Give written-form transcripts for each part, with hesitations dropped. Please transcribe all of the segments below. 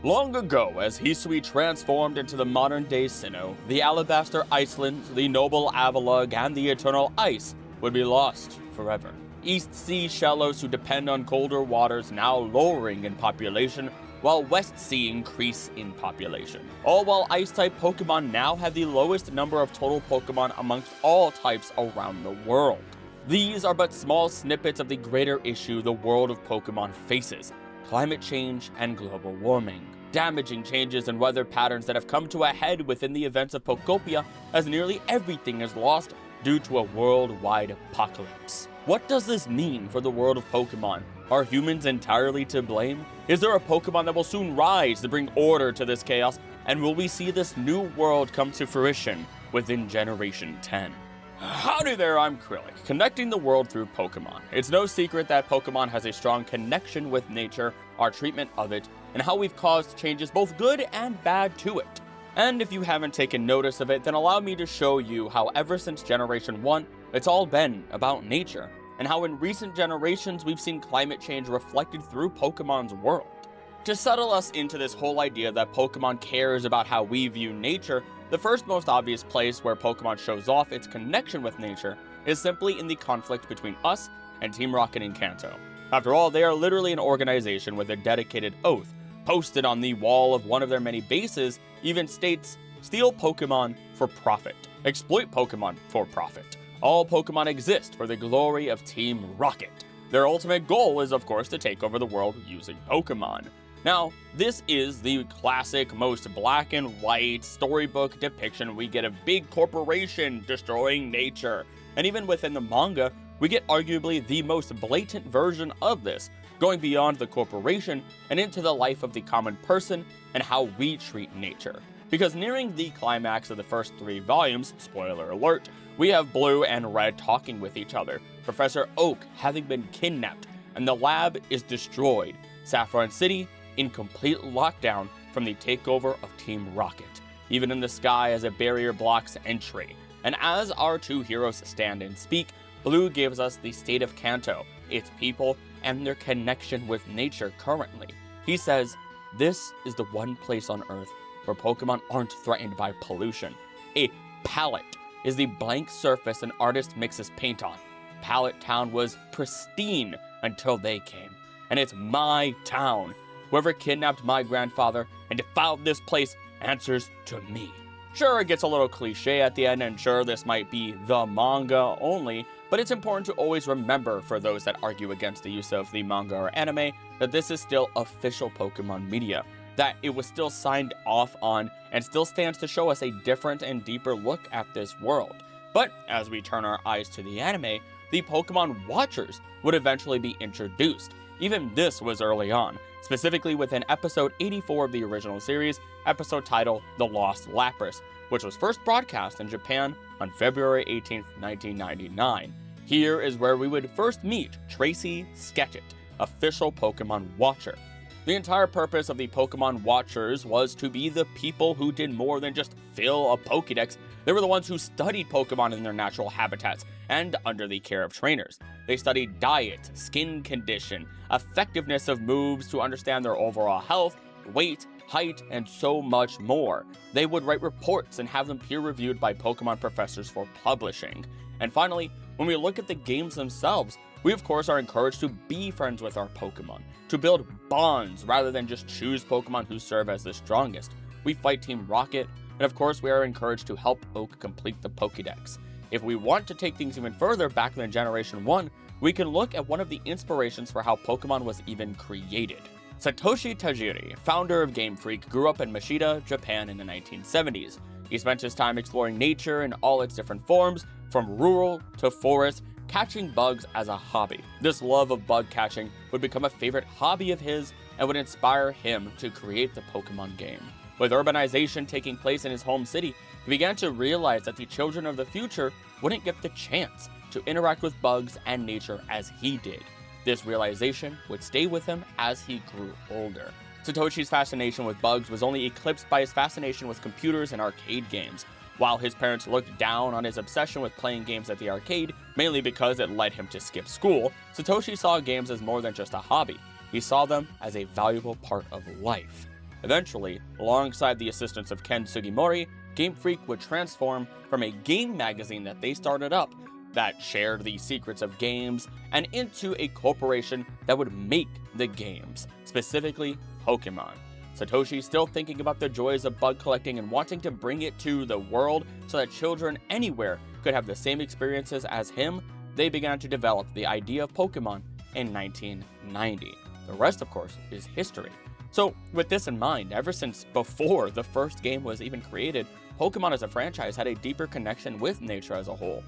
Long ago, as Hisui transformed into the modern-day Sinnoh, the Alabaster Icelands, the Noble Avalugg, and the Eternal Ice would be lost forever. East Sea Shellos who depend on colder waters now lowering in population, while West Sea increase in population. All while Ice-type Pokemon now have the lowest number of total Pokemon amongst all types around the world. These are but small snippets of the greater issue the world of Pokemon faces: climate change and global warming. Damaging changes in weather patterns that have come to a head within the events of Pokopia, as nearly everything is lost due to a worldwide apocalypse. What does this mean for the world of Pokemon? Are humans entirely to blame? Is there a Pokemon that will soon rise to bring order to this chaos? And will we see this new world come to fruition within Generation 10? Howdy there, I'm Calyrex, connecting the world through Pokemon. It's no secret that Pokemon has a strong connection with nature, our treatment of it, and how we've caused changes both good and bad to it. And if you haven't taken notice of it, then allow me to show you how ever since Generation 1, it's all been about nature, and how in recent generations we've seen climate change reflected through Pokemon's world. To settle us into this whole idea that Pokemon cares about how we view nature, the first most obvious place where Pokemon shows off its connection with nature is simply in the conflict between us and Team Rocket and Kanto. After all, they are literally an organization with a dedicated oath. Posted on the wall of one of their many bases even states, "Steal Pokemon for profit. Exploit Pokemon for profit. All Pokemon exist for the glory of Team Rocket." Their ultimate goal is, of course, to take over the world using Pokemon. Now, this is the classic, most black and white storybook depiction we get of big corporation destroying nature. And even within the manga, we get arguably the most blatant version of this, going beyond the corporation and into the life of the common person and how we treat nature. Because nearing the climax of the first 3 volumes, spoiler alert, we have Blue and Red talking with each other, Professor Oak having been kidnapped, and the lab is destroyed, Saffron City in complete lockdown from the takeover of Team Rocket. Even in the sky as a barrier blocks entry. And as our 2 heroes stand and speak, Blue gives us the state of Kanto, its people, and their connection with nature currently. He says, "This is the one place on Earth where Pokemon aren't threatened by pollution. A palette is the blank surface an artist mixes paint on. Palette Town was pristine until they came. And it's my town. Whoever kidnapped my grandfather and defiled this place answers to me." Sure, it gets a little cliche at the end, and sure, this might be the manga only, but it's important to always remember, for those that argue against the use of the manga or anime, that this is still official Pokemon media, that it was still signed off on, and still stands to show us a different and deeper look at this world. But as we turn our eyes to the anime, the Pokemon Watchers would eventually be introduced. Even this was early on, specifically within episode 84 of the original series, episode titled The Lost Lapras, which was first broadcast in Japan on February 18th, 1999. Here is where we would first meet Tracy Sketchit, official Pokemon Watcher. The entire purpose of the Pokemon Watchers was to be the people who did more than just fill a Pokédex. They were the ones who studied Pokemon in their natural habitats and under the care of trainers. They studied diet, skin condition, effectiveness of moves to understand their overall health, weight, height, and so much more. They would write reports and have them peer-reviewed by Pokemon professors for publishing. And finally, when we look at the games themselves, we of course are encouraged to be friends with our Pokemon, to build bonds rather than just choose Pokemon who serve as the strongest. We fight Team Rocket, and of course we are encouraged to help Oak complete the Pokédex. If we want to take things even further back than Generation 1, we can look at one of the inspirations for how Pokemon was even created. Satoshi Tajiri, founder of Game Freak, grew up in Mashita, Japan in the 1970s. He spent his time exploring nature in all its different forms, from rural to forest, catching bugs as a hobby. This love of bug catching would become a favorite hobby of his and would inspire him to create the Pokemon game. With urbanization taking place in his home city, he began to realize that the children of the future wouldn't get the chance to interact with bugs and nature as he did. This realization would stay with him as he grew older. Satoshi's fascination with bugs was only eclipsed by his fascination with computers and arcade games. While his parents looked down on his obsession with playing games at the arcade, mainly because it led him to skip school, Satoshi saw games as more than just a hobby. He saw them as a valuable part of life. Eventually, alongside the assistance of Ken Sugimori, Game Freak would transform from a game magazine that they started up that shared the secrets of games and into a corporation that would make the games, specifically Pokemon. Satoshi, still thinking about the joys of bug collecting and wanting to bring it to the world so that children anywhere could have the same experiences as him, they began to develop the idea of Pokemon in 1990. The rest, of course, is history. So, with this in mind, ever since before the first game was even created, Pokemon as a franchise had a deeper connection with nature as a whole.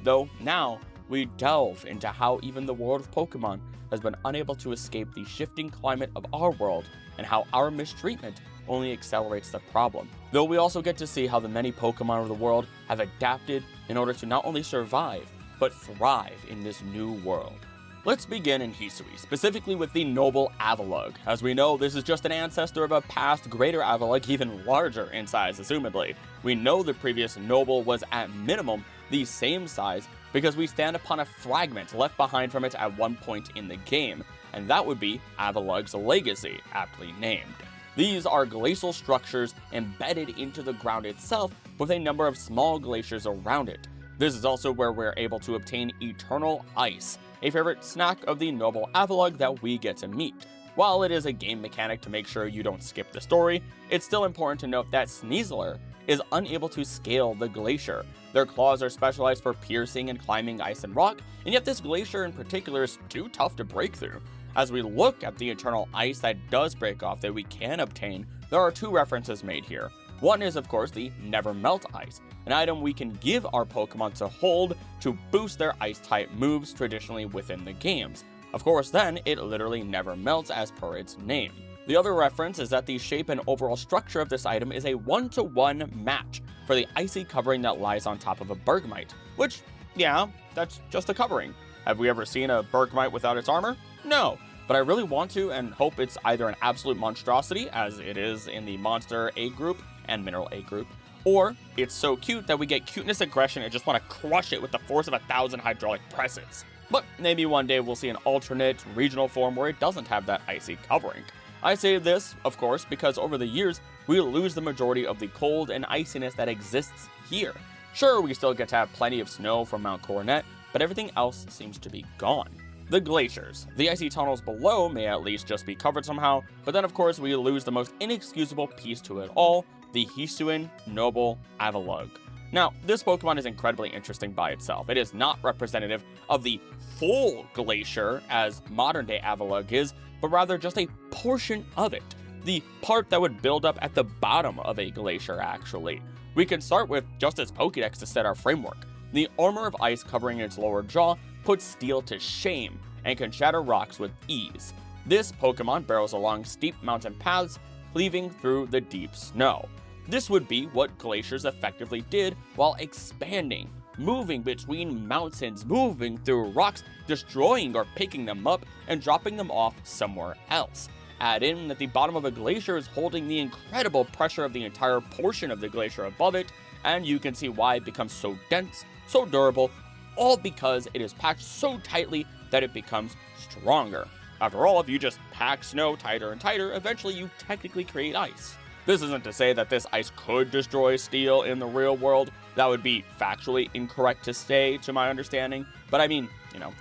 Though now, we delve into how even the world of Pokemon has been unable to escape the shifting climate of our world, and how our mistreatment only accelerates the problem. Though we also get to see how the many Pokemon of the world have adapted in order to not only survive, but thrive in this new world. Let's begin in Hisui, specifically with the Noble Avalugg. As we know, this is just an ancestor of a past greater Avalugg, even larger in size, assumedly. We know the previous Noble was at minimum the same size because we stand upon a fragment left behind from it at one point in the game, and that would be Avalugg's legacy, aptly named. These are glacial structures embedded into the ground itself with a number of small glaciers around it. This is also where we're able to obtain eternal ice, a favorite snack of the Noble Avalugg that we get to meet. While it is a game mechanic to make sure you don't skip the story, it's still important to note that Sneasler is unable to scale the glacier. Their claws are specialized for piercing and climbing ice and rock, and yet this glacier in particular is too tough to break through. As we look at the eternal ice that does break off that we can obtain, there are two references made here. One is, of course, the Never Melt Ice, an item we can give our Pokemon to hold to boost their Ice-type moves traditionally within the games. Of course, then, it literally never melts as per its name. The other reference is that the shape and overall structure of this item is a 1-to-1 match for the icy covering that lies on top of a Bergmite, which, yeah, that's just a covering. Have we ever seen a Bergmite without its armor? No. But I really want to and hope it's either an absolute monstrosity, as it is in the Monster A group and Mineral A group, or it's so cute that we get cuteness aggression and just want to crush it with the force of 1,000 hydraulic presses. But maybe one day we'll see an alternate regional form where it doesn't have that icy covering. I say this, of course, because over the years, we lose the majority of the cold and iciness that exists here. Sure, we still get to have plenty of snow from Mount Coronet, but everything else seems to be gone. The glaciers. The icy tunnels below may at least just be covered somehow, but then of course we lose the most inexcusable piece to it all, the Hisuian Noble Avalugg. Now, this Pokemon is incredibly interesting by itself. It is not representative of the full glacier as modern-day Avalugg is, but rather just a portion of it. The part that would build up at the bottom of a glacier, actually. We can start with just its Pokédex to set our framework. The armor of ice covering its lower jaw puts steel to shame and can shatter rocks with ease. This Pokemon barrels along steep mountain paths, cleaving through the deep snow. This would be what glaciers effectively did while expanding, moving between mountains, moving through rocks, destroying or picking them up and dropping them off somewhere else. Add in that the bottom of a glacier is holding the incredible pressure of the entire portion of the glacier above it, and you can see why it becomes so dense, so durable, all because it is packed so tightly that it becomes stronger. After all, if you just pack snow tighter and tighter, eventually you technically create ice. This isn't to say that this ice could destroy steel in the real world. That would be factually incorrect to say, to my understanding, but I mean,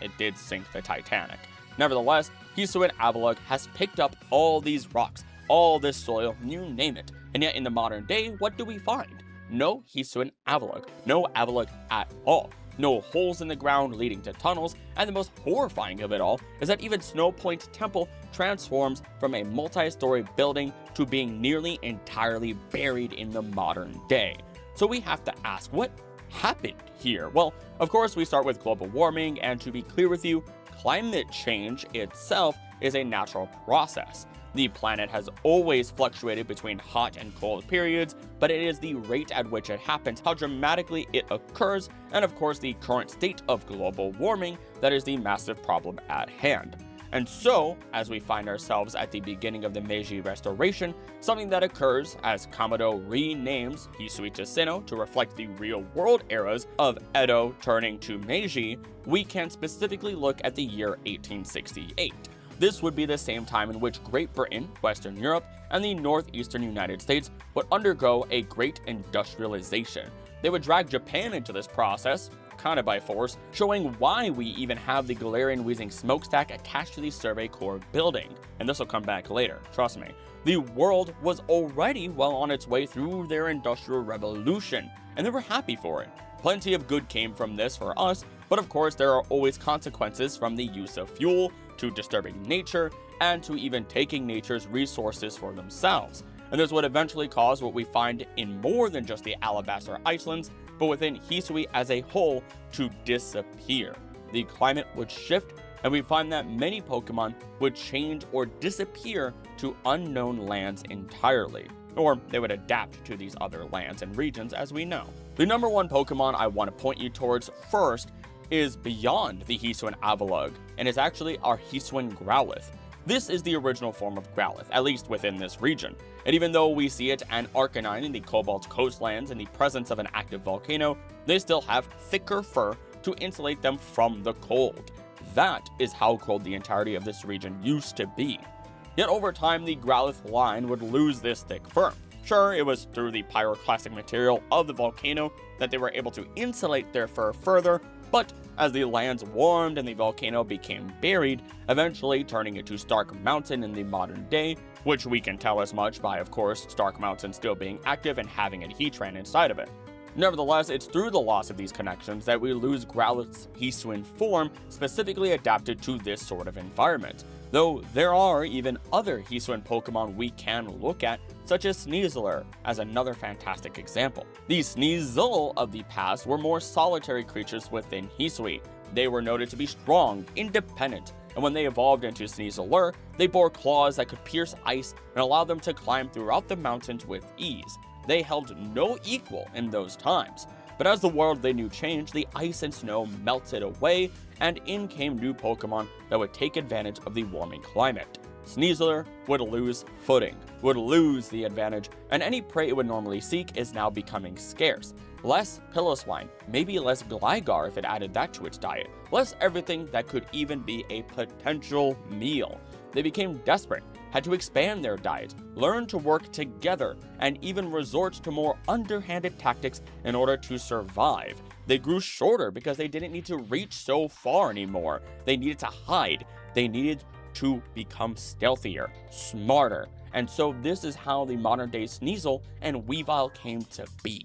it did sink the Titanic. Nevertheless, Hisuian Avalugg has picked up all these rocks, all this soil, you name it, and yet in the modern day, what do we find? No Hisuian Avalugg, no Avalugg at all. No holes in the ground leading to tunnels, and the most horrifying of it all is that even Snow Point Temple transforms from a multi-story building to being nearly entirely buried in the modern day. So we have to ask, what happened here? Well, of course we start with global warming, and to be clear with you, climate change itself is a natural process. The planet has always fluctuated between hot and cold periods, but it is the rate at which it happens, how dramatically it occurs, and of course the current state of global warming that is the massive problem at hand. And so, as we find ourselves at the beginning of the Meiji Restoration, something that occurs as Kamado renames Hisui to Sinnoh to reflect the real-world eras of Edo turning to Meiji, we can specifically look at the year 1868. This would be the same time in which Great Britain, Western Europe, and the northeastern United States would undergo a great industrialization. They would drag Japan into this process, kind of by force, showing why we even have the Galarian Weezing smokestack attached to the Survey Corps building. And this will come back later, trust me. The world was already well on its way through their industrial revolution, and they were happy for it. Plenty of good came from this for us, but of course there are always consequences from the use of fuel, to disturbing nature, and to even taking nature's resources for themselves. And this would eventually cause what we find in more than just the Alabaster Icelands, but within Hisui as a whole, to disappear. The climate would shift, and we find that many Pokemon would change or disappear to unknown lands entirely, or they would adapt to these other lands and regions as we know. The number one Pokemon I want to point you towards first is beyond the Hisui Avalugg, and is actually our Hisui Growlithe. This is the original form of Growlithe, at least within this region, and even though we see it and Arcanine in the Cobalt coastlands in the presence of an active volcano, they still have thicker fur to insulate them from the cold. That is how cold the entirety of this region used to be. Yet over time, the Growlithe line would lose this thick fur. Sure, it was through the pyroclastic material of the volcano that they were able to insulate their fur further, but as the lands warmed and the volcano became buried, eventually turning it to Stark Mountain in the modern day, which we can tell as much by, of course, Stark Mountain still being active and having a Heatran inside of it. Nevertheless, it's through the loss of these connections that we lose Growlithe's Hisuian form specifically adapted to this sort of environment, though there are even other Hisuian Pokemon we can look at, such as Sneasler as another fantastic example. The Sneasel of the past were more solitary creatures within Hisui. They were noted to be strong, independent, and when they evolved into Sneasler, they bore claws that could pierce ice and allow them to climb throughout the mountains with ease. They held no equal in those times, but as the world they knew changed, the ice and snow melted away, and in came new Pokemon that would take advantage of the warming climate. Sneasler would lose footing, would lose the advantage, and any prey it would normally seek is now becoming scarce. Less Piloswine, maybe less Gligar if it added that to its diet, less everything that could even be a potential meal. They became desperate, had to expand their diet, learn to work together, and even resort to more underhanded tactics in order to survive. They grew shorter because they didn't need to reach so far anymore. They needed to hide. They needed to become stealthier, smarter. And so this is how the modern day Sneasel and Weavile came to be.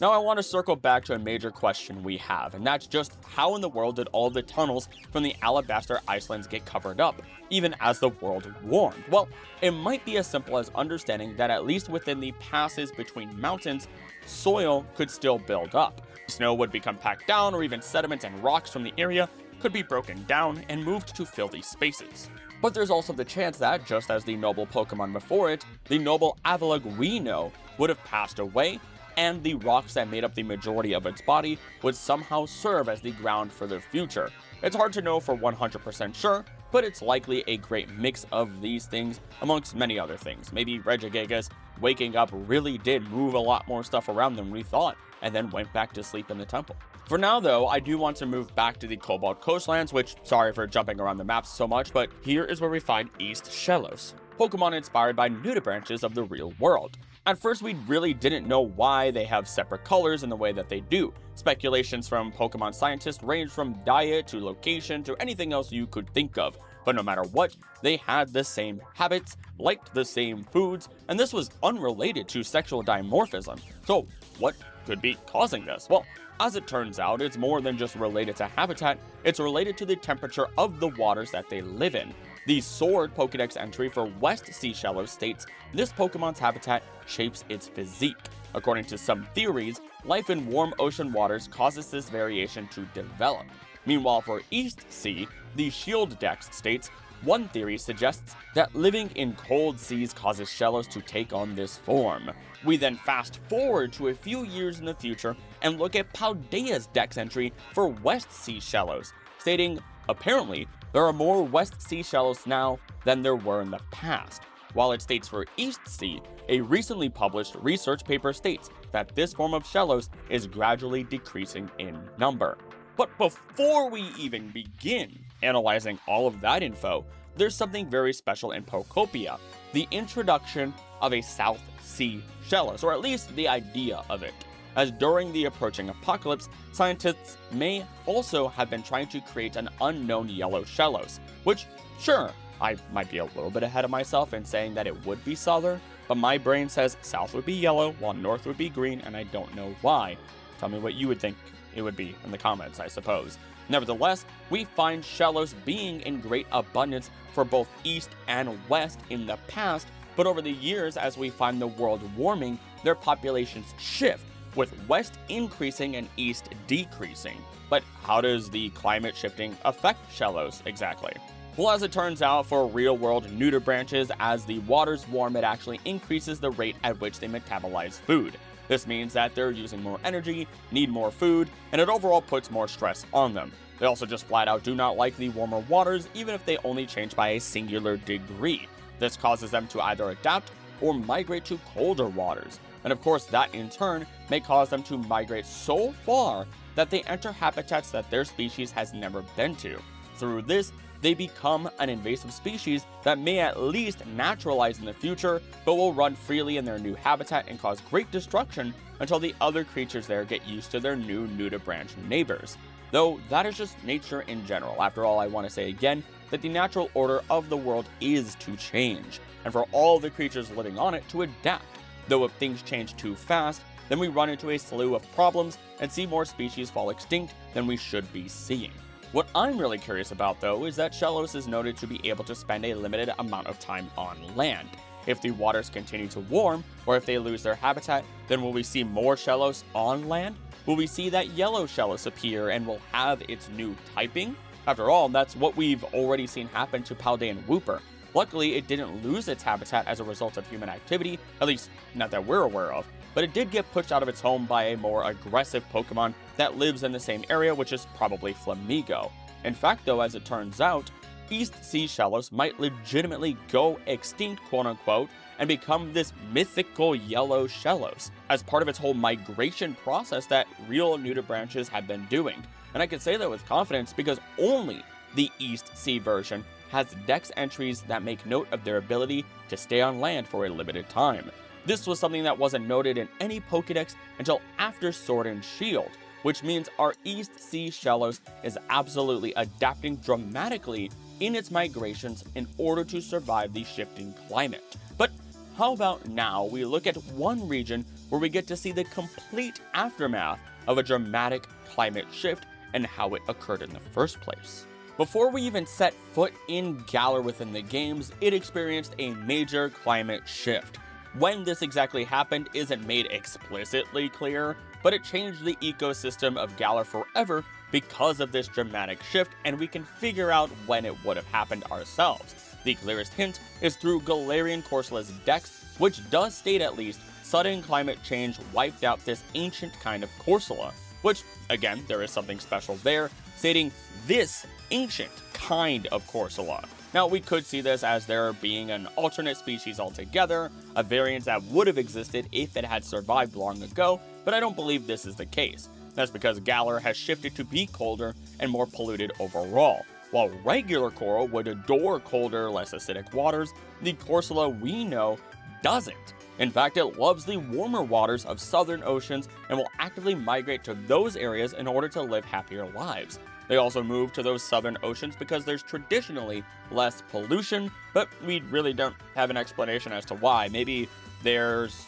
Now I want to circle back to a major question we have, and that's just how in the world did all the tunnels from the Alabaster Icelands get covered up, even as the world warmed? Well, it might be as simple as understanding that at least within the passes between mountains, soil could still build up. Snow would become packed down, or even sediments and rocks from the area could be broken down and moved to fill these spaces. But there's also the chance that, just as the noble Pokemon before it, the Noble Avalugg we know would have passed away, and the rocks that made up the majority of its body would somehow serve as the ground for the future. It's hard to know for 100% sure, but it's likely a great mix of these things amongst many other things. Maybe Regigigas waking up really did move a lot more stuff around than we thought, and then went back to sleep in the temple. For now though, I do want to move back to the Cobalt coastlands, which, sorry for jumping around the maps so much, but here is where we find Sea Shellos, Pokemon inspired by nudibranches of the real world. At first, we really didn't know why they have separate colors in the way that they do. Speculations from Pokemon scientists range from diet to location to anything else you could think of. But no matter what, they had the same habits, liked the same foods, and this was unrelated to sexual dimorphism. So what could be causing this? Well, as it turns out, it's more than just related to habitat, it's related to the temperature of the waters that they live in. The Sword Pokédex entry for West Sea Shellos states this Pokemon's habitat shapes its physique. According to some theories, life in warm ocean waters causes this variation to develop. Meanwhile, for East Sea, the Shield Dex states one theory suggests that living in cold seas causes Shellos to take on this form. We then fast forward to a few years in the future and look at Paldea's Dex entry for West Sea Shellos, stating, apparently, there are more West Sea Shellos now than there were in the past. While it states for East Sea, a recently published research paper states that this form of Shellos is gradually decreasing in number. But before we even begin analyzing all of that info, there's something very special in Pokopia, the introduction of a South Sea Shellos, or at least the idea of it, as during the approaching apocalypse, scientists may also have been trying to create an unknown yellow Shellos, which, sure, I might be a little bit ahead of myself in saying that it would be southern, but my brain says south would be yellow while north would be green, and I don't know why. Tell me what you would think it would be in the comments, I suppose. Nevertheless, we find Shellos being in great abundance for both east and west in the past, but over the years, as we find the world warming, their populations shift, with west increasing and east decreasing. But how does the climate shifting affect Shellos exactly? Well, as it turns out, for real-world nudibranches, as the waters warm, it actually increases the rate at which they metabolize food. This means that they're using more energy, need more food, and it overall puts more stress on them. They also just flat out do not like the warmer waters, even if they only change by a singular degree. This causes them to either adapt or migrate to colder waters. And of course, that in turn may cause them to migrate so far that they enter habitats that their species has never been to. Through this, they become an invasive species that may at least naturalize in the future, but will run freely in their new habitat and cause great destruction until the other creatures there get used to their new nudibranch neighbors. Though that is just nature in general. After all, I want to say again that the natural order of the world is to change, and for all the creatures living on it to adapt. Though if things change too fast, then we run into a slew of problems and see more species fall extinct than we should be seeing. What I'm really curious about, though, is that Shellos is noted to be able to spend a limited amount of time on land. If the waters continue to warm, or if they lose their habitat, then will we see more Shellos on land? Will we see that yellow Shellos appear and will have its new typing? After all, that's what we've already seen happen to Paldean Wooper. Luckily, it didn't lose its habitat as a result of human activity, at least not that we're aware of, but it did get pushed out of its home by a more aggressive Pokemon that lives in the same area, which is probably Flamigo. In fact, though, as it turns out, East Sea Shellos might legitimately go extinct, quote-unquote, and become this mythical yellow Shellos, as part of its whole migration process that real nudibranches have been doing. And I can say that with confidence because only the East Sea version has dex entries that make note of their ability to stay on land for a limited time. This was something that wasn't noted in any Pokédex until after Sword and Shield, which means our East Sea Shellos is absolutely adapting dramatically in its migrations in order to survive the shifting climate. But how about now we look at one region where we get to see the complete aftermath of a dramatic climate shift and how it occurred in the first place. Before we even set foot in Galar within the games, it experienced a major climate shift. When this exactly happened isn't made explicitly clear, but it changed the ecosystem of Galar forever because of this dramatic shift, and we can figure out when it would have happened ourselves. The clearest hint is through Galarian Corsola's dex, which does state at least, sudden climate change wiped out this ancient kind of Corsola, which, again, there is something special there, stating this ancient kind of Corsola. Now, we could see this as there being an alternate species altogether, a variant that would have existed if it had survived long ago, but I don't believe this is the case. That's because Galar has shifted to be colder and more polluted overall. While regular coral would adore colder, less acidic waters, the Corsola we know doesn't. In fact, it loves the warmer waters of southern oceans and will actively migrate to those areas in order to live happier lives. They also move to those southern oceans because there's traditionally less pollution, but we really don't have an explanation as to why. Maybe there's,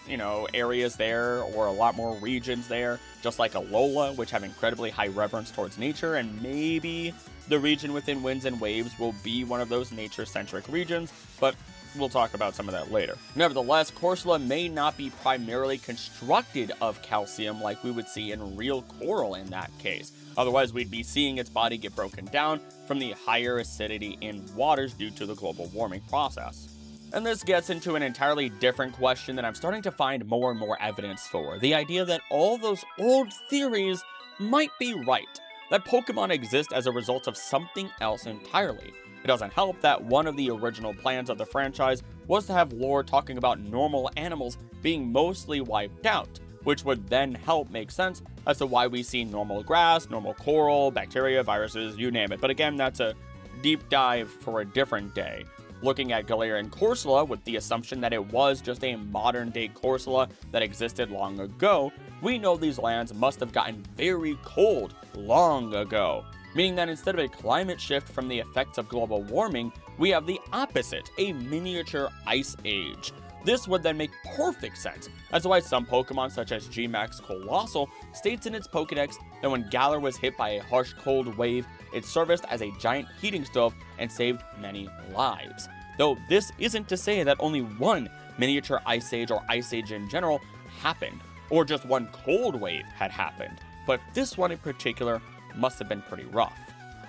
areas there or a lot more regions there, just like Alola, which have incredibly high reverence towards nature, and maybe the region within Winds and Waves will be one of those nature-centric regions, but we'll talk about some of that later. Nevertheless, Corsola may not be primarily constructed of calcium like we would see in real coral in that case. Otherwise, we'd be seeing its body get broken down from the higher acidity in waters due to the global warming process. And this gets into an entirely different question that I'm starting to find more and more evidence for. The idea that all those old theories might be right, that Pokemon exist as a result of something else entirely. It doesn't help that one of the original plans of the franchise was to have lore talking about normal animals being mostly wiped out, which would then help make sense as to why we see normal grass, normal coral, bacteria, viruses, you name it. But again, that's a deep dive for a different day. Looking at Galarian Corsola with the assumption that it was just a modern-day Corsola that existed long ago, we know these lands must have gotten very cold long ago, meaning that instead of a climate shift from the effects of global warming, we have the opposite, a miniature ice age. This would then make perfect sense as to why some Pokemon such as Gmax Colossal states in its Pokedex that when Galar was hit by a harsh cold wave, it serviced as a giant heating stove and saved many lives. Though this isn't to say that only one miniature ice age or ice age in general happened, or just one cold wave had happened, but this one in particular must have been pretty rough.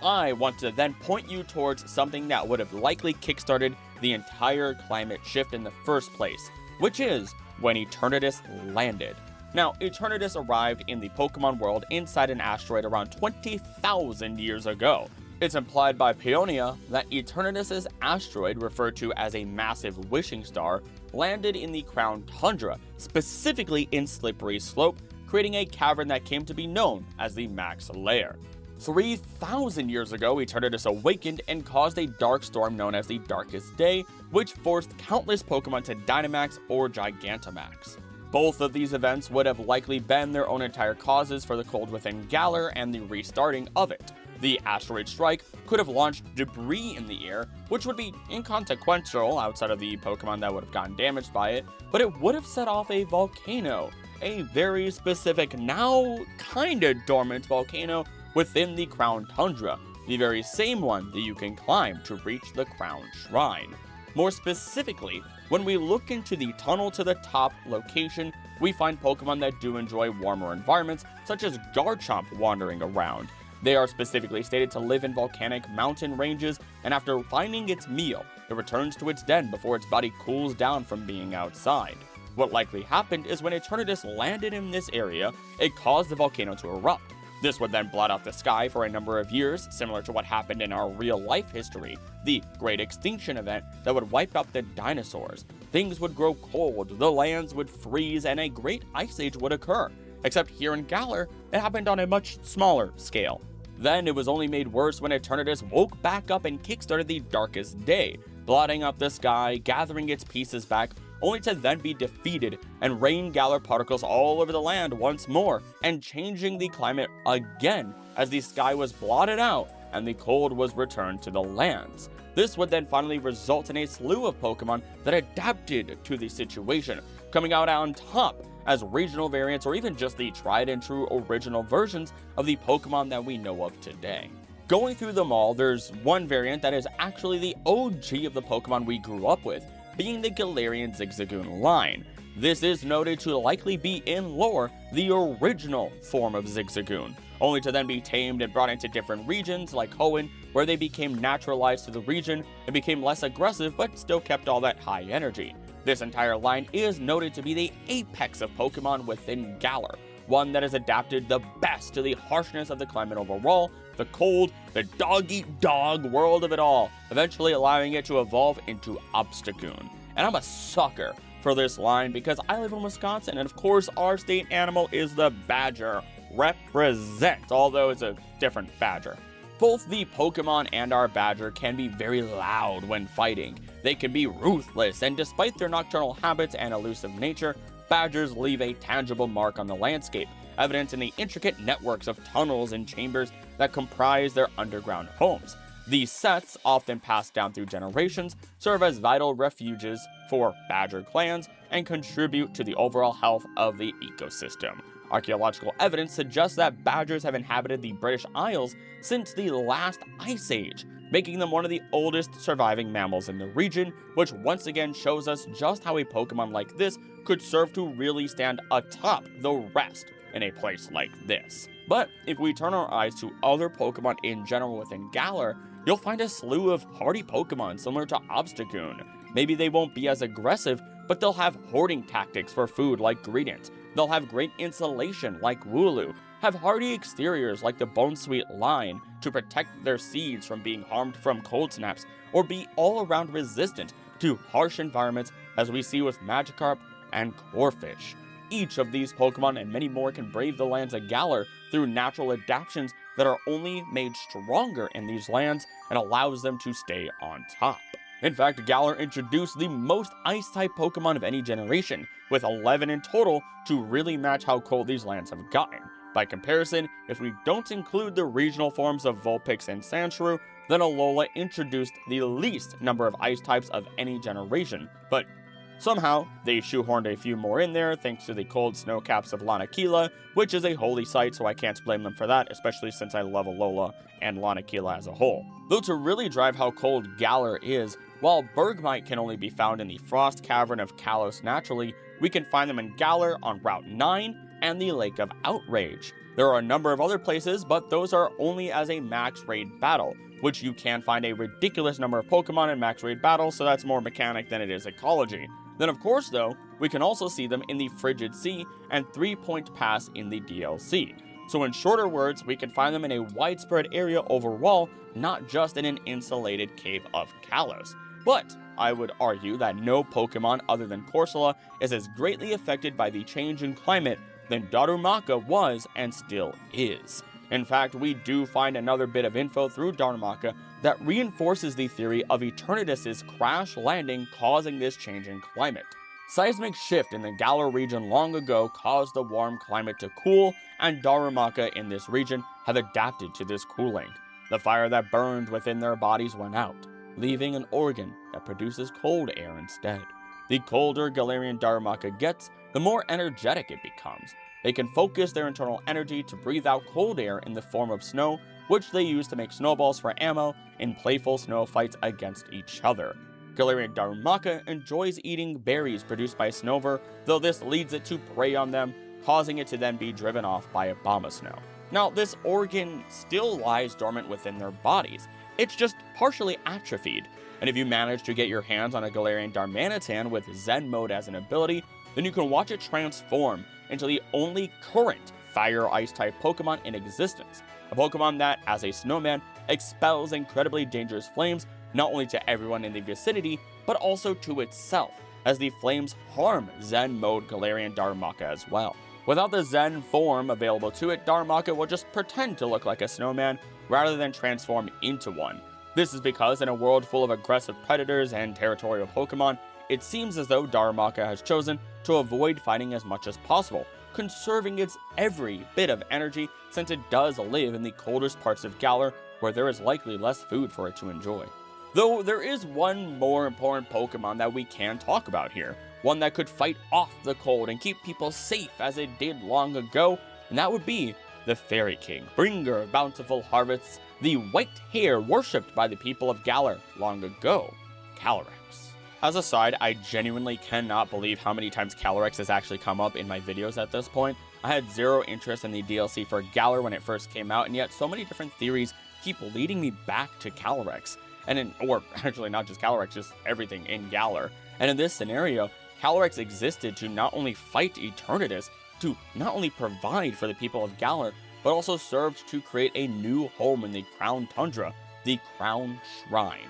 I want to then point you towards something that would have likely kickstarted the entire climate shift in the first place, which is when Eternatus landed. Now, Eternatus arrived in the Pokemon world inside an asteroid around 20,000 years ago. It's implied by Peonia that Eternatus' asteroid, referred to as a massive wishing star, landed in the Crown Tundra, specifically in Slippery Slope, creating a cavern that came to be known as the Max Lair. 3,000 years ago, Eternatus awakened and caused a dark storm known as the Darkest Day, which forced countless Pokemon to Dynamax or Gigantamax. Both of these events would have likely been their own entire causes for the cold within Galar and the restarting of it. The asteroid strike could have launched debris in the air, which would be inconsequential outside of the Pokemon that would have gotten damaged by it, but it would have set off a volcano, a very specific, now kinda dormant volcano within the Crown Tundra, the very same one that you can climb to reach the Crown Shrine. More specifically, when we look into the Tunnel to the Top location, we find Pokemon that do enjoy warmer environments, such as Garchomp wandering around. They are specifically stated to live in volcanic mountain ranges, and after finding its meal, it returns to its den before its body cools down from being outside. What likely happened is when Eternatus landed in this area, it caused the volcano to erupt. This would then blot out the sky for a number of years, similar to what happened in our real-life history, the Great Extinction event that would wipe out the dinosaurs. Things would grow cold, the lands would freeze, and a great ice age would occur. Except here in Galar, it happened on a much smaller scale. Then it was only made worse when Eternatus woke back up and kickstarted the Darkest Day, blotting out the sky, gathering its pieces back, only to then be defeated and rain Galar particles all over the land once more, and changing the climate again as the sky was blotted out and the cold was returned to the lands. This would then finally result in a slew of Pokemon that adapted to the situation, coming out on top as regional variants or even just the tried and true original versions of the Pokemon that we know of today. Going through them all, there's one variant that is actually the OG of the Pokemon we grew up with, being the Galarian Zigzagoon line. This is noted to likely be in lore the original form of Zigzagoon, only to then be tamed and brought into different regions like Hoenn, where they became naturalized to the region and became less aggressive but still kept all that high energy. This entire line is noted to be the apex of Pokemon within Galar, one that has adapted the best to the harshness of the climate overall, the cold, the dog-eat-dog world of it all, eventually allowing it to evolve into Obstagoon. And I'm a sucker for this line because I live in Wisconsin, and of course our state animal is the badger. Represent, although it's a different badger. Both the Pokemon and our badger can be very loud when fighting. They can be ruthless, and despite their nocturnal habits and elusive nature, badgers leave a tangible mark on the landscape, evident in the intricate networks of tunnels and chambers that comprise their underground homes. These sets, often passed down through generations, serve as vital refuges for badger clans and contribute to the overall health of the ecosystem. Archaeological evidence suggests that badgers have inhabited the British Isles since the last Ice Age, making them one of the oldest surviving mammals in the region, which once again shows us just how a Pokemon like this could serve to really stand atop the rest in a place like this. But if we turn our eyes to other Pokemon in general within Galar, you'll find a slew of hardy Pokemon similar to Obstagoon. Maybe they won't be as aggressive, but they'll have hoarding tactics for food like Greedent. They'll have great insulation like Wooloo, have hardy exteriors like the Bonesweet line to protect their seeds from being harmed from cold snaps, or be all-around resistant to harsh environments as we see with Magikarp and Corphish. Each of these Pokemon and many more can brave the lands of Galar through natural adaptations that are only made stronger in these lands and allows them to stay on top. In fact, Galar introduced the most Ice-type Pokemon of any generation, with 11 in total to really match how cold these lands have gotten. By comparison, if we don't include the regional forms of Vulpix and Sandshrew, then Alola introduced the least number of Ice types of any generation, but somehow they shoehorned a few more in there thanks to the cold snow caps of Lanakila, which is a holy site, so I can't blame them for that, especially since I love Alola and Lanakila as a whole. Though to really drive how cold Galar is, while Bergmite can only be found in the Frost Cavern of Kalos naturally, we can find them in Galar on Route 9 and the Lake of Outrage. There are a number of other places, but those are only as a max raid battle, which you can find a ridiculous number of Pokemon in max raid battles, so that's more mechanic than it is ecology. Then of course though, we can also see them in the Frigid Sea and 3 Point Pass in the DLC. So in shorter words, we can find them in a widespread area overall, not just in an insulated cave of Kalos. But I would argue that no Pokemon other than Corsola is as greatly affected by the change in climate than Darumaka was and still is. In fact, we do find another bit of info through Darumaka that reinforces the theory of Eternatus' crash landing causing this change in climate. Seismic shift in the Galar region long ago caused the warm climate to cool, and Darumaka in this region have adapted to this cooling. The fire that burned within their bodies went out, leaving an organ that produces cold air instead. The colder Galarian Darumaka gets, the more energetic it becomes. They can focus their internal energy to breathe out cold air in the form of snow, which they use to make snowballs for ammo in playful snow fights against each other. Galarian Darumaka enjoys eating berries produced by Snover, though this leads it to prey on them, causing it to then be driven off by Abomasnow. Now, this organ still lies dormant within their bodies. It's just partially atrophied, and if you manage to get your hands on a Galarian Darmanitan with Zen mode as an ability, then you can watch it transform into the only current Fire Ice type Pokemon in existence. A Pokemon that, as a snowman, expels incredibly dangerous flames not only to everyone in the vicinity, but also to itself, as the flames harm Zen mode Galarian Darumaka as well. Without the Zen form available to it, Darumaka will just pretend to look like a snowman rather than transform into one. This is because in a world full of aggressive predators and territorial Pokemon, it seems as though Darumaka has chosen to avoid fighting as much as possible, conserving its every bit of energy since it does live in the coldest parts of Galar, where there is likely less food for it to enjoy. Though there is one more important Pokemon that we can talk about here, one that could fight off the cold and keep people safe as it did long ago, and that would be the Fairy King, bringer of bountiful harvests, the white hare worshipped by the people of Galar long ago, Calyrex. As a side, I genuinely cannot believe how many times Calyrex has actually come up in my videos at this point. I had zero interest in the DLC for Galar when it first came out, and yet so many different theories keep leading me back to Calyrex. Or actually not just Calyrex, just everything in Galar. And in this scenario, Calyrex existed to not only fight Eternatus, to not only provide for the people of Galar, but also served to create a new home in the Crown Tundra, the Crown Shrine.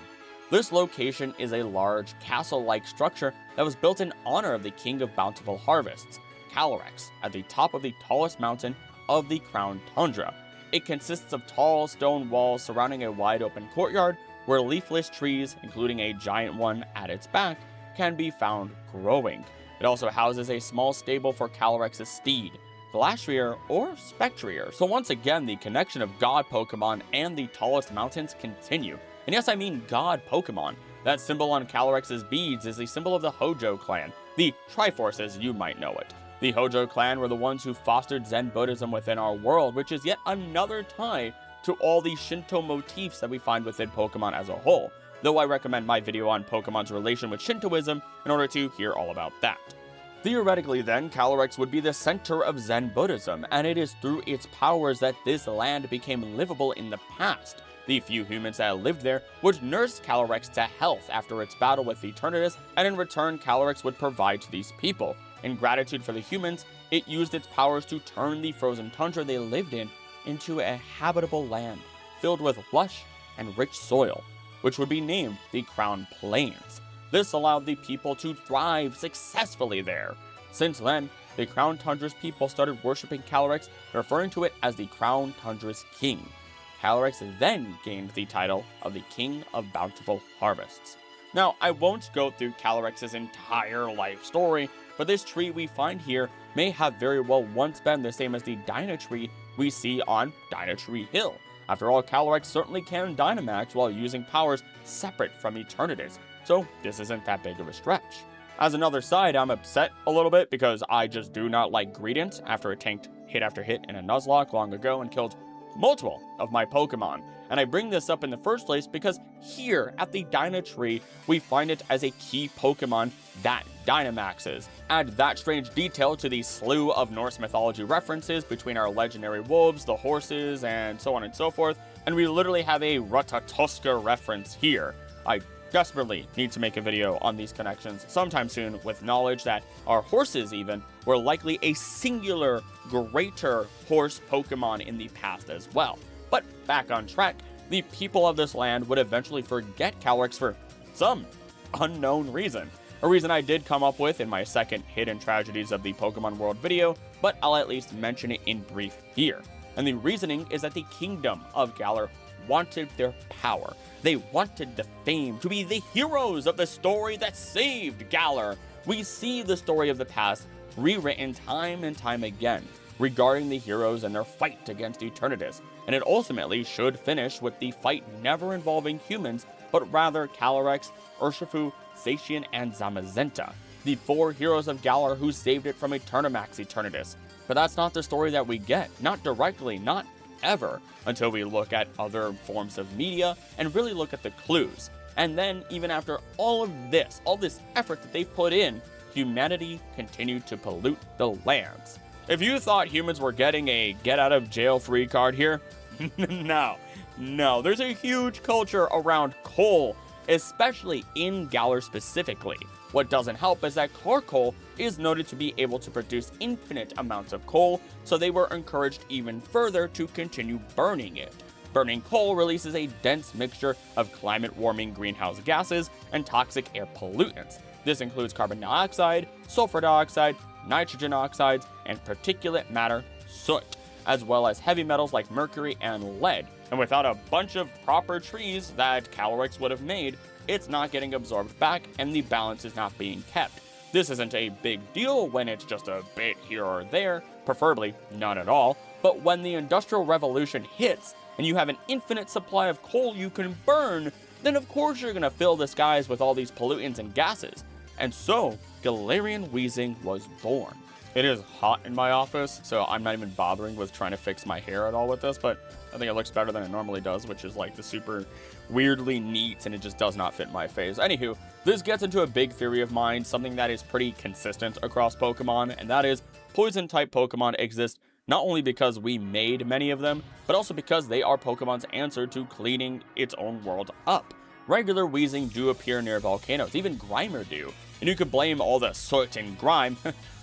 This location is a large castle-like structure that was built in honor of the King of Bountiful Harvests, Calyrex, at the top of the tallest mountain of the Crown Tundra. It consists of tall stone walls surrounding a wide-open courtyard where leafless trees, including a giant one at its back, can be found growing. It also houses a small stable for Calyrex's steed, Glastrier or Spectrier. So once again, the connection of god Pokemon and the tallest mountains continue. And yes, I mean god Pokemon. That symbol on Calyrex's beads is the symbol of the Hojo clan, the Triforce as you might know it. The Hojo clan were the ones who fostered Zen Buddhism within our world, which is yet another tie to all the Shinto motifs that we find within Pokemon as a whole, though I recommend my video on Pokemon's relation with Shintoism in order to hear all about that. Theoretically then, Calyrex would be the center of Zen Buddhism, and it is through its powers that this land became livable in the past. The few humans that lived there would nurse Calyrex to health after its battle with Eternatus, and in return Calyrex would provide to these people. In gratitude for the humans, it used its powers to turn the frozen tundra they lived in into a habitable land, filled with lush and rich soil, which would be named the Crown Plains. This allowed the people to thrive successfully there. Since then, the Crown Tundra's people started worshipping Calyrex, referring to it as the Crown Tundra's King. Calyrex then gained the title of the King of Bountiful Harvests. Now, I won't go through Calyrex's entire life story, but this tree we find here may have very well once been the same as the Dynatree we see on Dynatree Hill. After all, Calyrex certainly can Dynamax while using powers separate from Eternatus, so this isn't that big of a stretch. As another side, I'm upset a little bit because I just do not like Greedent after it tanked hit after hit in a Nuzlocke long ago and killed multiple of my Pokemon. And I bring this up in the first place because here at the Dynatree, we find it as a key Pokemon that Dynamaxes. Add that strange detail to the slew of Norse mythology references between our legendary wolves, the horses, and so on and so forth, and we literally have a Ratatoska reference here. I desperately need to make a video on these connections sometime soon with knowledge that our horses even were likely a singular greater horse Pokemon in the past as well. But back on track, the people of this land would eventually forget Calyrex for some unknown reason. A reason I did come up with in my second Hidden Tragedies of the Pokemon World video, but I'll at least mention it in brief here. And the reasoning is that the Kingdom of Galar wanted their power. They wanted the fame to be the heroes of the story that saved Galar. We see the story of the past rewritten time and time again regarding the heroes and their fight against Eternatus, and it ultimately should finish with the fight never involving humans, but rather Calyrex, Urshifu, Zacian, and Zamazenta, the four heroes of Galar who saved it from Eternamax Eternatus. But that's not the story that we get, not directly, not ever, until we look at other forms of media and really look at the clues. And then, even after all this effort that they've put in, humanity continued to pollute the lands. If you thought humans were getting a get-out-of-jail-free card here, no, there's a huge culture around coal, especially in Galar specifically. What doesn't help is that charcoal is noted to be able to produce infinite amounts of coal, so they were encouraged even further to continue burning it. Burning coal releases a dense mixture of climate-warming greenhouse gases and toxic air pollutants. This includes carbon dioxide, sulfur dioxide, nitrogen oxides, and particulate matter soot, as well as heavy metals like mercury and lead. And without a bunch of proper trees that Calyrex would have made, it's not getting absorbed back and the balance is not being kept. This isn't a big deal when it's just a bit here or there, preferably none at all, but when the Industrial Revolution hits and you have an infinite supply of coal you can burn, then of course you're gonna fill the skies with all these pollutants and gases. And so, Galarian Weezing was born. It is hot in my office, so I'm not even bothering with trying to fix my hair at all with this, but I think it looks better than it normally does, which is like the super weirdly neat, and it just does not fit my face. Anywho, this gets into a big theory of mine, something that is pretty consistent across Pokemon, and that is poison-type Pokemon exist not only because we made many of them, but also because they are Pokemon's answer to cleaning its own world up. Regular Weezing do appear near volcanoes, even Grimer do, and you could blame all the soot and grime,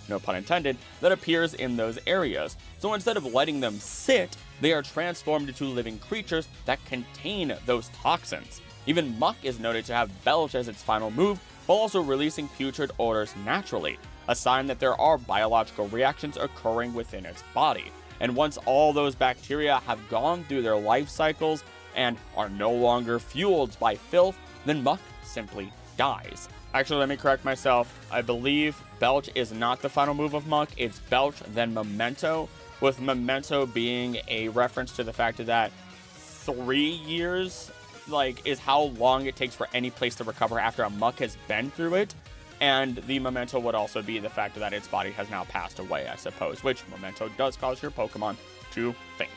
no pun intended, that appears in those areas. So instead of letting them sit, they are transformed into living creatures that contain those toxins. Even Muck is noted to have Belch as its final move, while also releasing putrid odors naturally, a sign that there are biological reactions occurring within its body. And once all those bacteria have gone through their life cycles and are no longer fueled by filth, then Muck simply dies. Actually, let me correct myself. I believe Belch is not the final move of Muck. It's Belch, then Memento, with Memento being a reference to the fact that 3 years, is how long it takes for any place to recover after a Muck has been through it. And the Memento would also be the fact that its body has now passed away, I suppose, which Memento does cause your Pokemon to faint.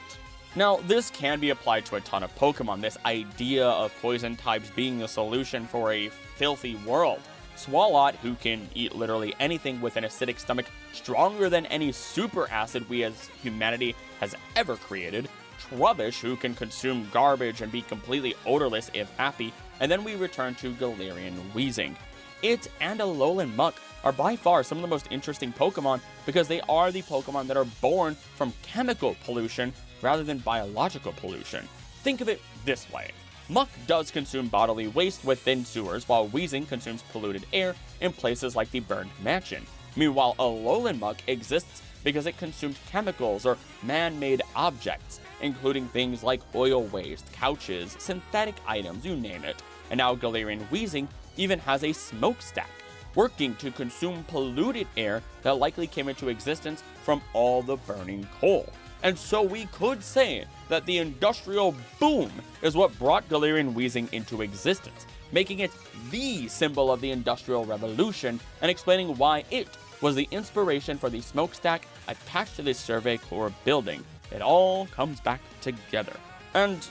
Now, this can be applied to a ton of Pokemon, this idea of poison types being the solution for a filthy world. Swalot, who can eat literally anything with an acidic stomach stronger than any super acid we as humanity has ever created. Trubbish, who can consume garbage and be completely odorless if happy. And then we return to Galarian Weezing. It and Alolan Muck are by far some of the most interesting Pokemon because they are the Pokemon that are born from chemical pollution rather than biological pollution. Think of it this way. Muck does consume bodily waste within sewers, while Weezing consumes polluted air in places like the burned mansion. Meanwhile, Alolan Muck exists because it consumed chemicals or man-made objects, including things like oil waste, couches, synthetic items, you name it. And now Galarian Weezing even has a smokestack, working to consume polluted air that likely came into existence from all the burning coal. And so we could say that the industrial boom is what brought Galarian Weezing into existence, making it the symbol of the Industrial Revolution and explaining why it was the inspiration for the smokestack attached to the Survey Corps building. It all comes back together. And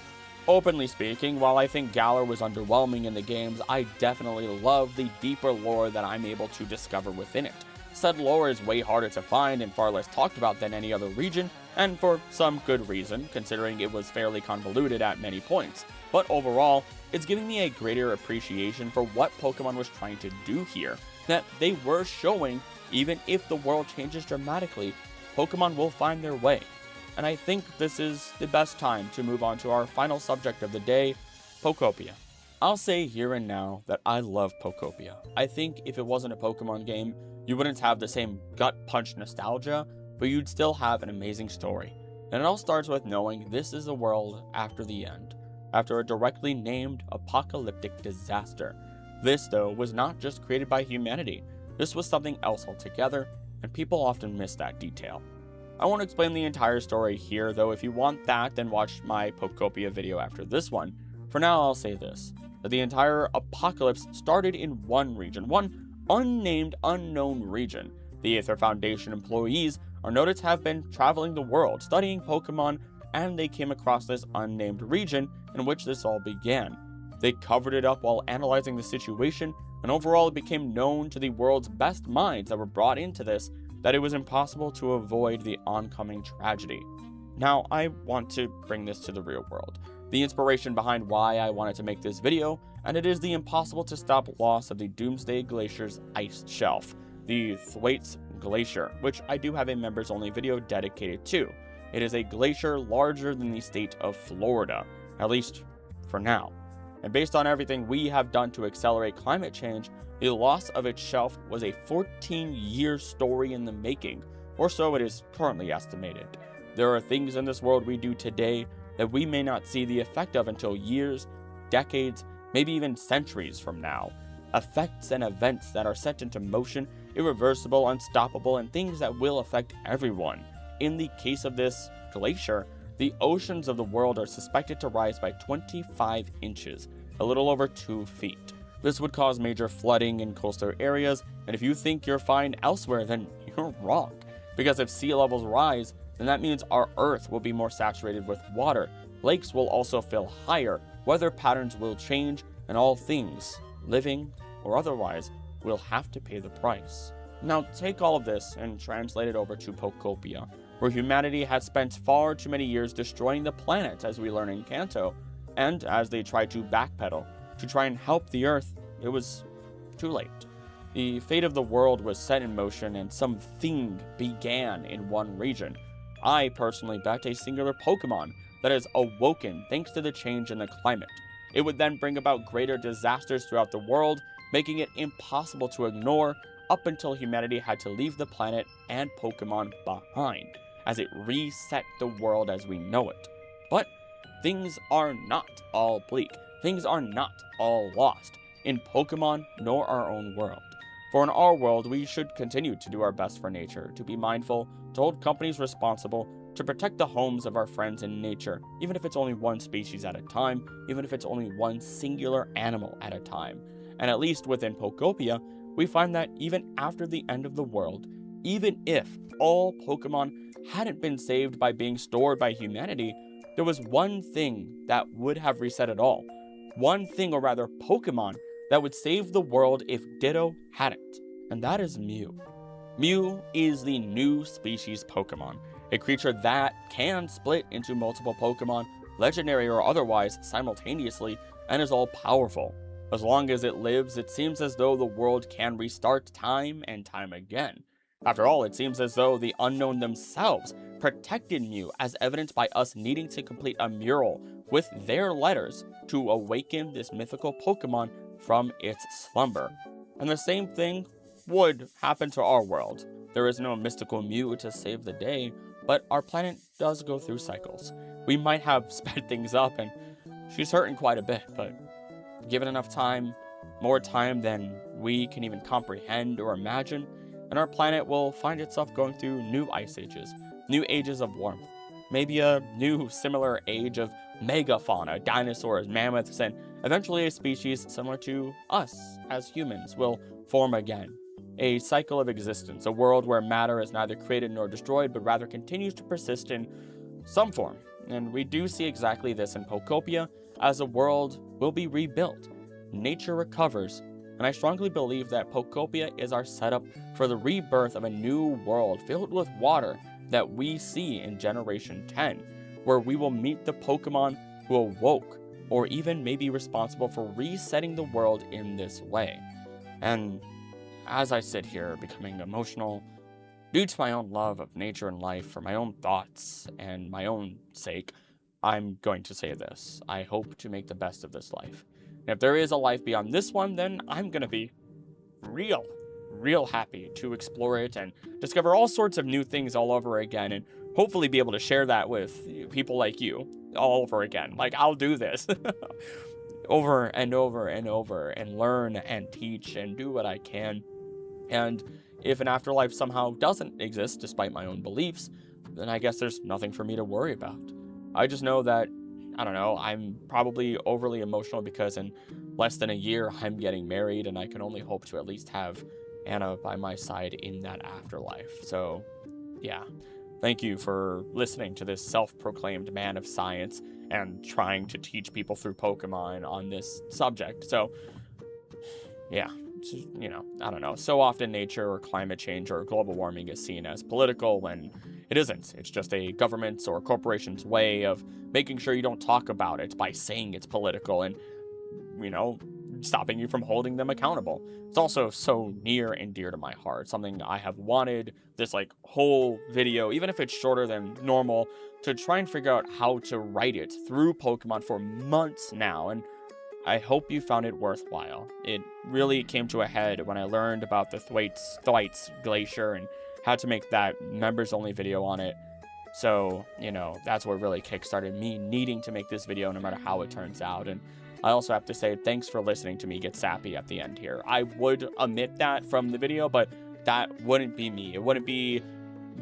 openly speaking, while I think Galar was underwhelming in the games, I definitely love the deeper lore that I'm able to discover within it. Said lore is way harder to find and far less talked about than any other region, and for some good reason, considering it was fairly convoluted at many points. But overall, it's giving me a greater appreciation for what Pokemon was trying to do here, that they were showing even if the world changes dramatically, Pokemon will find their way. And I think this is the best time to move on to our final subject of the day, Pokopia. I'll say here and now that I love Pokopia. I think if it wasn't a Pokemon game, you wouldn't have the same gut punch nostalgia, but you'd still have an amazing story. And it all starts with knowing this is a world after the end, after a directly named apocalyptic disaster. This, though, was not just created by humanity. This was something else altogether, and people often miss that detail. I won't explain the entire story here, though if you want that, then watch my Pokopia video after this one. For now, I'll say this, that the entire apocalypse started in one region, one unnamed, unknown region. The Aether Foundation employees are noted to have been traveling the world, studying Pokemon, and they came across this unnamed region in which this all began. They covered it up while analyzing the situation, and overall it became known to the world's best minds that were brought into this that it was impossible to avoid the oncoming tragedy. Now, I want to bring this to the real world, the inspiration behind why I wanted to make this video, and it is the impossible to stop loss of the Doomsday Glacier's ice shelf, the Thwaites Glacier, which I do have a members only video dedicated to. It is a glacier larger than the state of Florida, at least for now. And based on everything we have done to accelerate climate change, the loss of its shelf was a 14-year story in the making, or so it is currently estimated. There are things in this world we do today that we may not see the effect of until years, decades, maybe even centuries from now. Effects and events that are set into motion, irreversible, unstoppable, and things that will affect everyone. In the case of this glacier, the oceans of the world are suspected to rise by 25 inches, a little over 2 feet. This would cause major flooding in coastal areas, and if you think you're fine elsewhere, then you're wrong. Because if sea levels rise, then that means our Earth will be more saturated with water, lakes will also fill higher, weather patterns will change, and all things, living or otherwise, will have to pay the price. Now take all of this and translate it over to Pokopia, where humanity had spent far too many years destroying the planet, as we learn in Kanto, and as they tried to backpedal to try and help the Earth, it was too late. The fate of the world was set in motion and something began in one region. I personally bet a singular Pokemon that has awoken thanks to the change in the climate. It would then bring about greater disasters throughout the world, making it impossible to ignore up until humanity had to leave the planet and Pokemon behind, as it reset the world as we know it. But things are not all bleak. Things are not all lost in Pokemon nor our own world. For in our world, we should continue to do our best for nature, to be mindful, to hold companies responsible, to protect the homes of our friends in nature, even if it's only one species at a time, even if it's only one singular animal at a time. And at least within Pokopia, we find that even after the end of the world, even if all Pokemon hadn't been saved by being stored by humanity, there was one thing that would have reset it all. One thing, or rather Pokemon, that would save the world if Ditto hadn't, and that is Mew. Mew is the new species Pokemon, a creature that can split into multiple Pokemon, legendary or otherwise, simultaneously, and is all-powerful. As long as it lives, it seems as though the world can restart time and time again. After all, it seems as though the Unknown themselves protected Mew, as evidenced by us needing to complete a mural with their letters to awaken this mythical Pokemon from its slumber. And the same thing would happen to our world. There is no mystical Mew to save the day, but our planet does go through cycles. We might have sped things up, and she's hurting quite a bit, but given enough time, more time than we can even comprehend or imagine, and our planet will find itself going through new ice ages, new ages of warmth, maybe a new similar age of megafauna, dinosaurs, mammoths, and eventually a species similar to us as humans will form again. A cycle of existence, a world where matter is neither created nor destroyed, but rather continues to persist in some form. And we do see exactly this in Pokopia, as the world will be rebuilt. Nature recovers, and I strongly believe that Pokopia is our setup for the rebirth of a new world filled with water that we see in Generation 10, where we will meet the Pokemon who awoke, or even may be responsible for resetting the world in this way. And as I sit here becoming emotional, due to my own love of nature and life, for my own thoughts and my own sake, I'm going to say this. I hope to make the best of this life. And if there is a life beyond this one, then I'm going to be real happy to explore it and discover all sorts of new things all over again, and hopefully be able to share that with people like you all over again. Like, I'll do this over and over and over, and learn and teach and do what I can. And if an afterlife somehow doesn't exist, despite my own beliefs, then I guess there's nothing for me to worry about. I just know that, I don't know, I'm probably overly emotional because in less than a year, I'm getting married, and I can only hope to at least have Anna by my side in that afterlife. So, yeah. Thank you for listening to this self-proclaimed man of science and trying to teach people through Pokemon on this subject. So, yeah. You know, I don't know. So often nature or climate change or global warming is seen as political when it isn't. It's just a government's or corporation's way of making sure you don't talk about it by saying it's political and, you know, stopping you from holding them accountable. It's also so near and dear to my heart, something I have wanted this like whole video, even if it's shorter than normal, to try and figure out how to write it through Pokemon for months now, and I hope you found it worthwhile. It really came to a head when I learned about the Thwaites Glacier and had to make that members-only video on it. So, you know, that's what really kickstarted me needing to make this video no matter how it turns out. And I also have to say thanks for listening to me get sappy at the end here. I would omit that from the video, but that wouldn't be me. It wouldn't be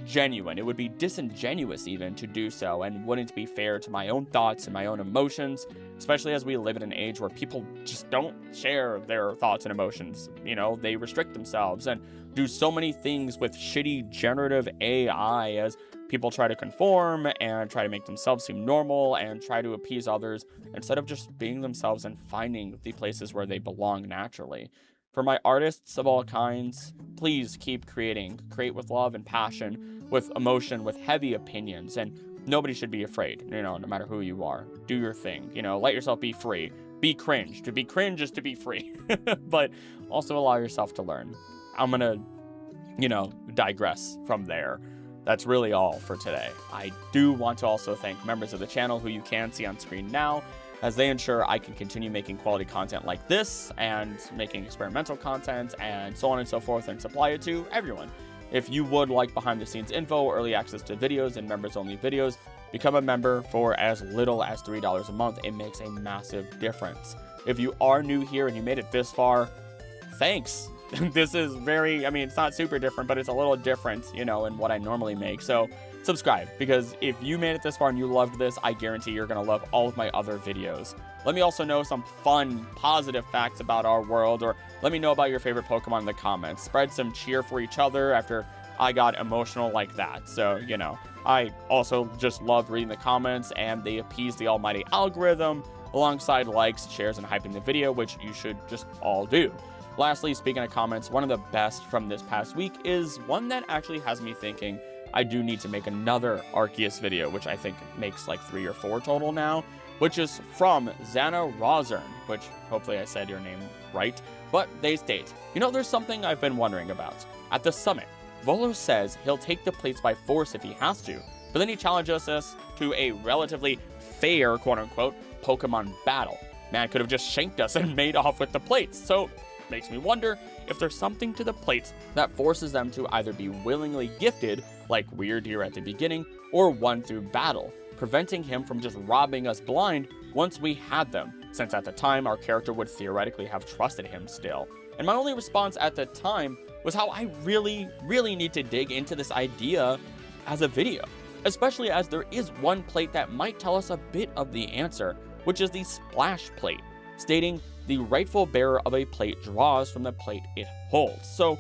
genuine. It would be disingenuous even to do so, and wouldn't be fair to my own thoughts and my own emotions, especially as we live in an age where people just don't share their thoughts and emotions. You know, they restrict themselves and do so many things with shitty generative AI as people try to conform and try to make themselves seem normal and try to appease others instead of just being themselves and finding the places where they belong naturally. For my artists of all kinds, please keep creating. Create with love and passion, with emotion, with heavy opinions, and nobody should be afraid, you know, no matter who you are. Do your thing, you know, let yourself be free. Be cringe. To be cringe is to be free, but also allow yourself to learn. I'm gonna, you know, digress from there. That's really all for today. I do want to also thank members of the channel who you can see on screen now, as they ensure I can continue making quality content like this and making experimental content and so on and so forth, and supply it to everyone. If you would like behind the scenes info, early access to videos, and members only videos, become a member for as little as $3 a month. It makes a massive difference. If you are new here and you made it this far, thanks. This is very, I mean, it's not super different, but it's a little different, you know, in what I normally make. So subscribe, because if you made it this far and you loved this, I guarantee you're going to love all of my other videos. Let me also know some fun, positive facts about our world, or let me know about your favorite Pokemon in the comments. Spread some cheer for each other after I got emotional like that. So, you know, I also just love reading the comments, and they appease the almighty algorithm alongside likes, shares, and hyping the video, which you should just all do. Lastly, speaking of comments, one of the best from this past week is one that actually has me thinking I do need to make another Arceus video, which I think makes like 3 or 4 total now, which is from Xana Rozern, which hopefully I said your name right, but they state, you know, there's something I've been wondering about. At the summit, Volo says he'll take the plates by force if he has to, but then he challenges us to a relatively fair, quote-unquote, Pokemon battle. Man could have just shanked us and made off with the plates, so makes me wonder if there's something to the plates that forces them to either be willingly gifted, like Weirdeer at the beginning, or won through battle, preventing him from just robbing us blind once we had them, since at the time our character would theoretically have trusted him still. And my only response at the time was how I really need to dig into this idea as a video, especially as there is one plate that might tell us a bit of the answer, which is the splash plate, stating the rightful bearer of a plate draws from the plate it holds. So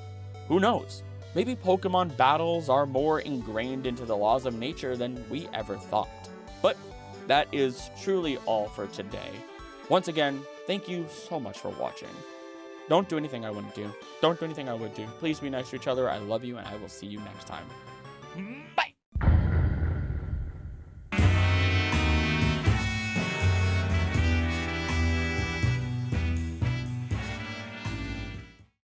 who knows? Maybe Pokemon battles are more ingrained into the laws of nature than we ever thought. But that is truly all for today. Once again, thank you so much for watching. Don't do anything I wouldn't do. Don't do anything I would do. Please be nice to each other. I love you, and I will see you next time.